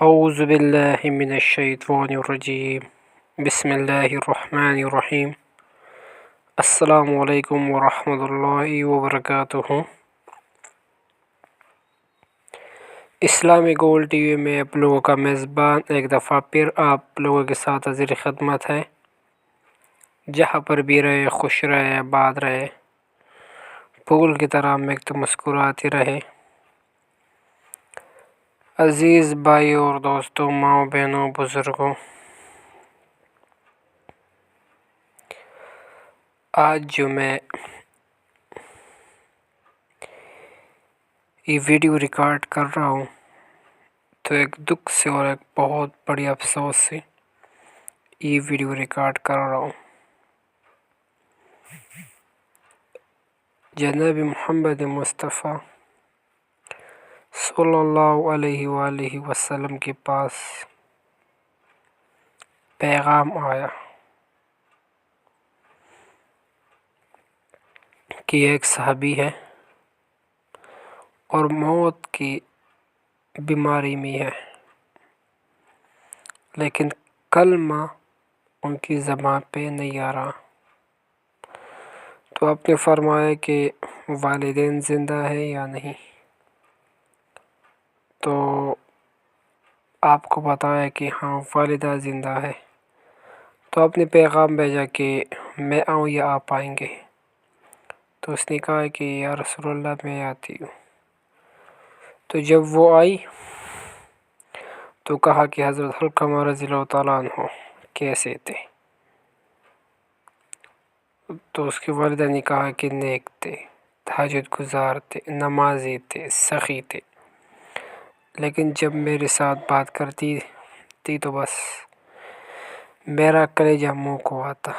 أعوذ بالله من الشيطان الرجيم بسم الله الرحمن الرحیم السلام علیکم ورحمۃ اللہ وبرکاتہ۔ اسلامی گول ٹی وی میں آپ لوگوں کا میزبان ایک دفعہ پھر آپ لوگوں کے ساتھ حاضر خدمت ہے۔ جہاں پر بھی رہے خوش رہے، آباد رہے، پھول کی طرح مہکتے مسکراتے رہے۔ عزیز بھائی اور دوستوں، ماؤں بہنوں، بزرگوں، آج جو میں یہ ویڈیو ریکارڈ کر رہا ہوں تو ایک دکھ سے اور ایک بہت بڑی افسوس سے یہ ویڈیو ریکارڈ کر رہا ہوں۔ جناب محمد مصطفیٰ صلی اللہ علیہ وآلہ وسلم کے پاس پیغام آیا کہ ایک صحابی ہے اور موت کی بیماری میں ہے، لیکن کلمہ ان کی زبان پہ نہیں آ رہا۔ تو آپ نے فرمایا کہ والدین زندہ ہے یا نہیں؟ تو آپ کو بتایا کہ ہاں والدہ زندہ ہے۔ تو آپ نے پیغام بھیجا کہ میں آؤں یا آپ آئیں گے؟ تو اس نے کہا کہ یا رسول اللہ میں آتی ہوں۔ تو جب وہ آئی تو کہا کہ حضرت علقمہ رضی اللہ تعالیٰ عنہ کیسے تھے؟ تو اس کی والدہ نے کہا کہ نیک تھے، تہجد گزار تھے، نمازی تھے، سخی تھے، لیکن جب میرے ساتھ بات کرتی تھی تو بس میرا کلیجہ منہ کو آتا۔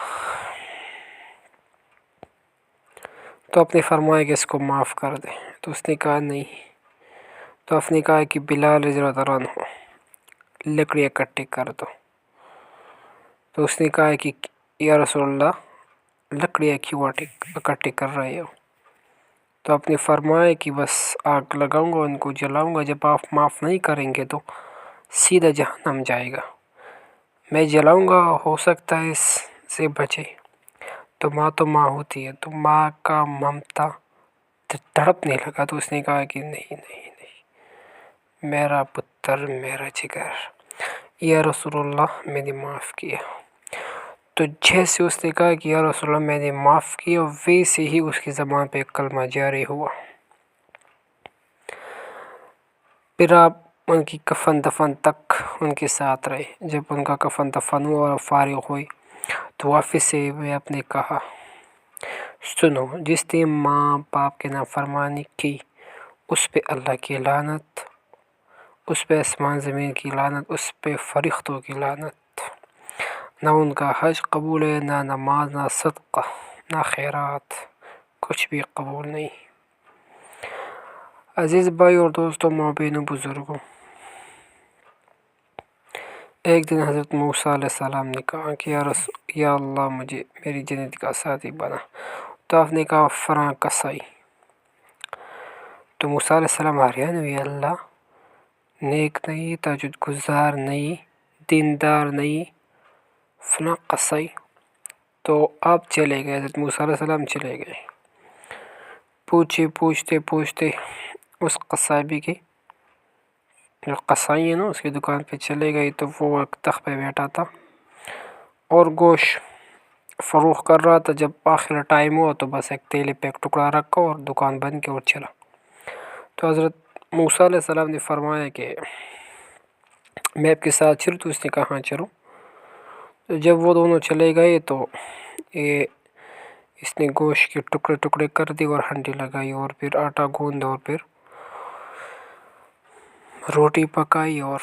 تو آپ نے فرمایا کہ اس کو معاف کر دیں۔ تو اس نے کہا نہیں۔ تو آپ نے کہا کہ بلال رضی اللہ عنہ لکڑی اکٹھی کر دو۔ تو اس نے کہا کہ یا رسول اللہ لکڑیاں کیوں اکٹھی کر رہے ہو؟ تو آپ نے فرمایا کہ بس آگ لگاؤں گا، ان کو جلاؤں گا، جب آپ معاف نہیں کریں گے تو سیدھا جہنم جائے گا۔ میں جلاؤں گا، ہو سکتا ہے اس سے بچے۔ تو ماں ہوتی ہے، تو ماں کا ممتا تڑپنے لگا۔ تو اس نے کہا کہ نہیں نہیں نہیں، میرا پتر، میرا جگر، یا رسول اللہ میں نے معاف کیا۔ تو جیسے اس نے کہا کہ یا رسول اللہ میں نے معاف کیا، ویسے ہی اس کی زبان پہ کلمہ جاری ہوا۔ پھر آپ ان کی کفن دفن تک ان کے ساتھ رہے۔ جب ان کا کفن دفن ہوا اور فارغ ہوئی تو واپس سے میں آپ نے کہا سنو، جس نے ماں باپ کے نافرمانی کی اس پہ اللہ کی لعنت، اس پہ آسمان زمین کی لعنت، اس پہ فرشتوں کی لعنت۔ نہ ان کا حج قبول ہے، نہ نماز، نہ صدقہ، نہ خیرات، کچھ بھی قبول نہیں۔ عزیز بھائی اور دوستوں، ماں بہنوں، بزرگوں، ایک دن حضرت موسیٰ علیہ السلام نے کہا کہ یا اللہ مجھے میری جنت کا ساتھی بنا۔ تو آپ نے کہا فلاں کسائی۔ تو موسیٰ علیہ السلام حیران ہوئے، اللہ نیک نہیں، تہجد گزار نہیں، دیندار نہیں، فلاں قصائی۔ تو آپ چلے گئے، حضرت موسیٰ علیہ السلام چلے گئے، پوچھتے اس قصابی کی جو قصائی ہے نا، اس کی دکان پہ چلے گئے تو وہ ایک تخت پہ بیٹھا تھا اور گوشت فروخت کر رہا تھا۔ جب آخر ٹائم ہوا تو بس ایک تیلے پہ ایک ٹکڑا رکھا اور دکان بند کی اور چلا۔ تو حضرت موسیٰ علیہ السلام نے فرمایا کہ میں آپ کے ساتھ چلوں؟ تو اس نے کہا ہاں چلو۔ تو جب وہ دونوں چلے گئے تو اس نے گوشت کے ٹکڑے ٹکڑے کر دی اور ہنڈی لگائی اور پھر آٹا گوندھ اور پھر روٹی پکائی اور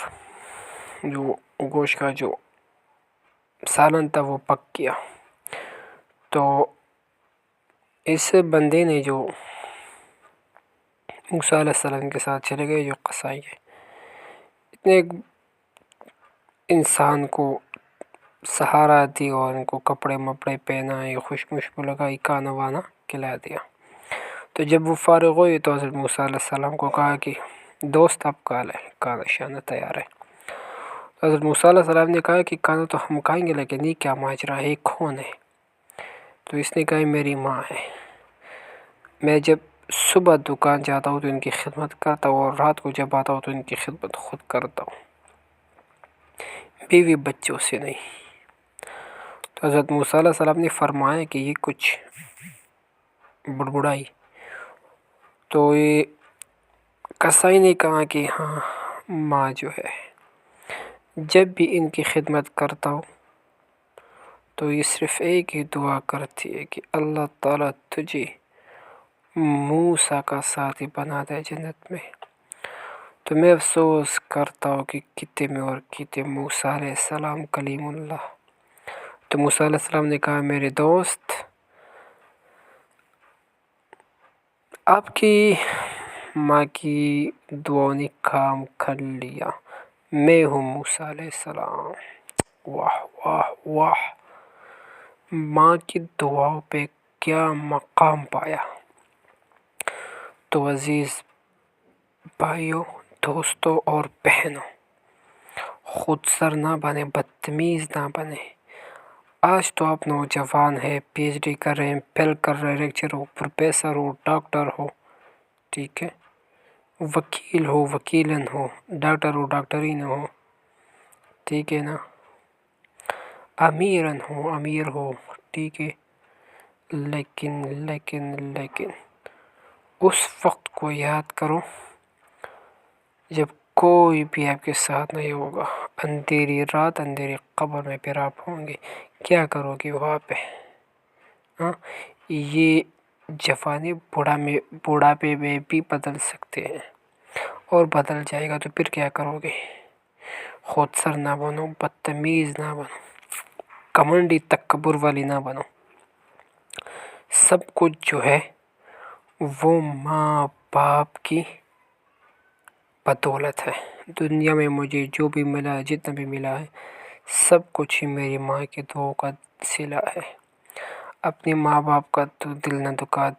جو گوشت کا جو سالن تھا وہ پک گیا۔ تو اس بندے نے جو موسیٰ علیہ السلام کے ساتھ چلے گئے، جو قصائی ہے، اتنے ایک انسان کو سہارا دی اور ان کو کپڑے مپڑے پہنائے، خوشبو لگائی، کھانا وانا کھلا دیا۔ تو جب وہ فارغ ہوئے تو حضرت موسیٰ علیہ السلام کو کہا کہ دوست آپ کا لے، کھانا شانا تیار ہے۔ حضرت موسیٰ علیہ السلام نے کہا کہ کھانا تو ہم کھائیں گے لیکن یہ کیا ماجرا ہے، کون ہے؟ تو اس نے کہا میری ماں ہے، میں جب صبح دکان جاتا ہوں تو ان کی خدمت کرتا ہوں اور رات کو جب آتا ہوں تو ان کی خدمت خود کرتا ہوں، بیوی بچوں سے نہیں۔ تو حضرت موسیٰ علیہ السلام نے فرمایا کہ یہ کچھ بڑبڑائی، تو یہ قصائی نے کہا کہ ہاں ماں جو ہے جب بھی ان کی خدمت کرتا ہوں تو یہ صرف ایک ہی دعا کرتی ہے کہ اللہ تعالیٰ تجھے موسیٰ کا ساتھی بنا دے جنت میں۔ تو میں افسوس کرتا ہوں کہ کتے میں اور کتے موسیٰ علیہ السلام کلیم اللہ۔ تو موسیٰ علیہ السلام نے کہا میرے دوست، آپ کی ماں کی دعاؤں نے کام کر لیا، میں ہوں موسیٰ علیہ السلام۔ واہ واہ واہ، ماں کی دعاؤں پہ کیا مقام پایا۔ تو عزیز بھائیوں، دوستوں اور بہنوں، خود سر نہ بنے، بدتمیز نہ بنے۔ آج تو آپ نوجوان ہیں، پی ایچ ڈی کر رہے ہیں، فیل کر رہے ہیں، لیکچر ہو، پروفیسر ہو، ڈاکٹر ہو، ٹھیک ہے، وکیل ہو، وکیلن ہو، ڈاکٹر ہو، ڈاکٹرین ہو، ٹھیک ہے نا، امیرن ہو، امیر ہو، ٹھیک ہے، لیکن اس وقت کو یاد کرو جب کوئی بھی آپ کے ساتھ نہیں ہوگا، اندھیری رات اندھیری قبر میں پھر آپ ہوں گے، کیا کرو گے وہاں پہ؟ ہاں، یہ جوانی بوڑھاپے میں بھی بدل سکتے ہیں اور بدل جائے گا، تو پھر کیا کرو گے؟ خود سر نہ بنو، بدتمیز نہ بنو، کمنڈی تکبر والی نہ بنو۔ سب کچھ جو ہے وہ ماں باپ کی بدولت ہے۔ دنیا میں مجھے جو بھی ملا ہے، جتنا بھی ملا ہے، سب کچھ ہی میری ماں کے دعاؤں کا صلہ ہے۔ اپنے ماں باپ کا تو دل نہ دکھا،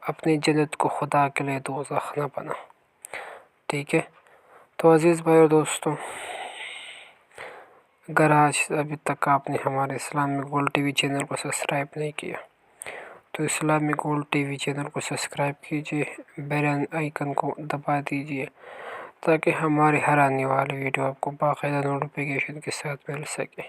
اپنی جنت کو خدا کے لیے دوزخ نہ بنا، ٹھیک ہے۔ تو عزیز بھائی اور دوستوں، اگر آج ابھی تک آپ نے ہمارے Islamic gold T V channel کو سبسکرائب نہیں کیا تو Islamic gold T V channel کو سبسکرائب کیجیے، بیل آئیکن کو دبا دیجیے تاکہ ہمارے ہر آنے والی ویڈیو آپ کو باقاعدہ نوٹیفیکیشن کے ساتھ مل سکے۔